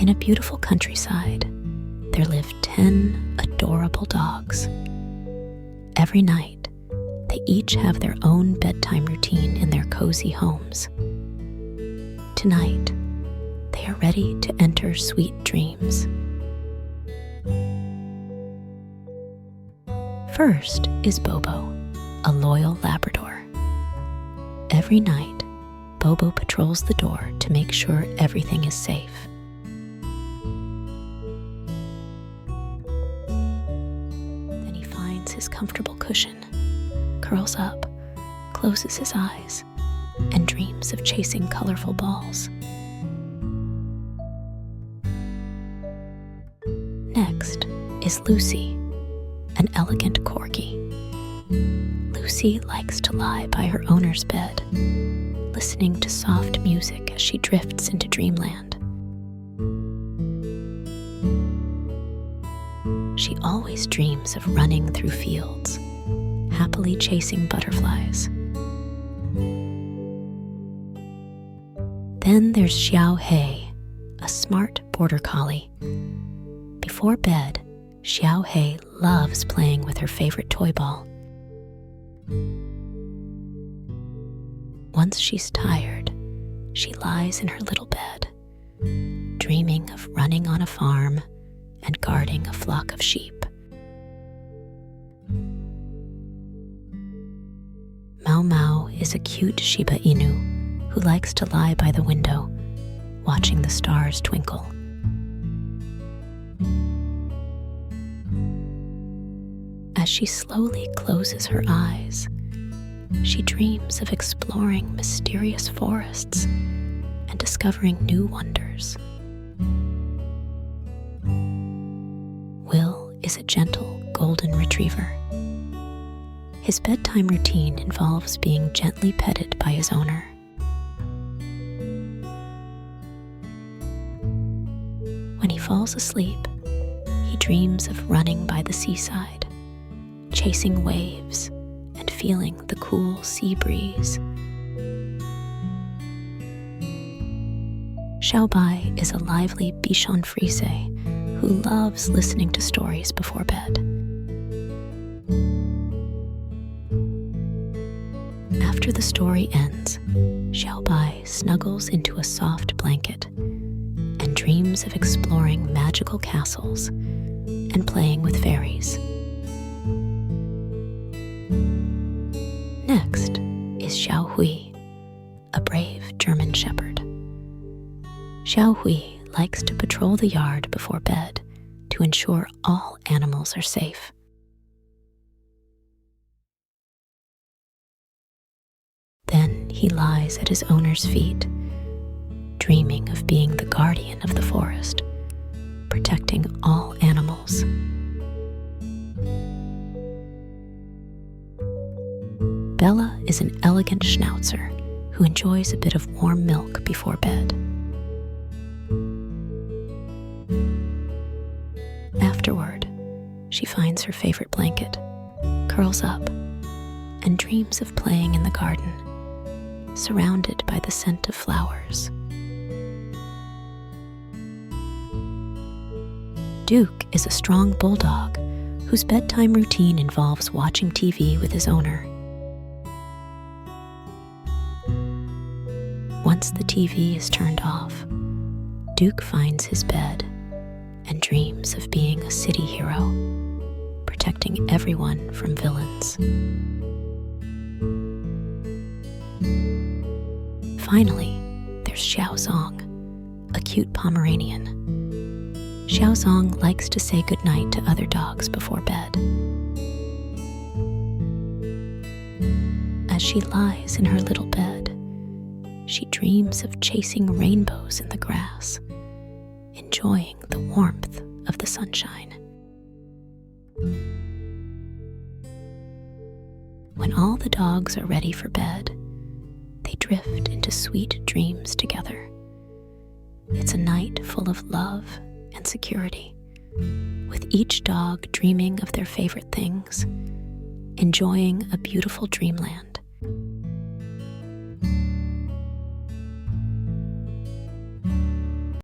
In a beautiful countryside, there live 10 adorable dogs. Every night, they each have their own bedtime routine in their cozy homes. Tonight, they are ready to enter sweet dreams. First is Bobo, a loyal Labrador. Every night, Bobo patrols the door to make sure everything is safe. Then he finds his comfortable cushion, curls up, closes his eyes, and dreams of chasing colorful balls. Next is Lucy, an elegant corgi. Lucy likes to lie by her owner's bed, listening to soft music as she drifts into dreamland. She always dreams of running through fields, happily chasing butterflies. Then there's Xiao Hei, a smart border collie. Before bed, Xiao Hei loves playing with her favorite toy ball. Once she's tired, she lies in her little bed, dreaming of running on a farm and guarding a flock of sheep. Mau Mau is a cute Shiba Inu who likes to lie by the window, watching the stars twinkle. As she slowly closes her eyes, she dreams of exploring mysterious forests and discovering new wonders. Will is a gentle golden retriever. His bedtime routine involves being gently petted by his owner. When he falls asleep, he dreams of running by the seaside, chasing waves and feeling the cool sea breeze. Xiaobai is a lively Bichon Frise who loves listening to stories before bed. After the story ends, Xiaobai snuggles into a soft blanket and dreams of exploring magical castles and playing with fairies. Next is Xiao Hui, a brave German shepherd. Xiao Hui likes to patrol the yard before bed to ensure all animals are safe. Then he lies at his owner's feet, dreaming of being the guardian of the forest, protecting all animals. Bella is an elegant schnauzer who enjoys a bit of warm milk before bed. Afterward, she finds her favorite blanket, curls up, and dreams of playing in the garden, surrounded by the scent of flowers. Duke is a strong bulldog whose bedtime routine involves watching TV with his owner. Once the TV is turned off, Duke finds his bed and dreams of being a city hero, protecting everyone from villains. Finally, there's Xiaozong, a cute Pomeranian. Xiaozong likes to say goodnight to other dogs before bed. As she lies in her little bed, she dreams of chasing rainbows in the grass, enjoying the warmth of the sunshine. When all the dogs are ready for bed, they drift into sweet dreams together. It's a night full of love and security, with each dog dreaming of their favorite things, enjoying a beautiful dreamland.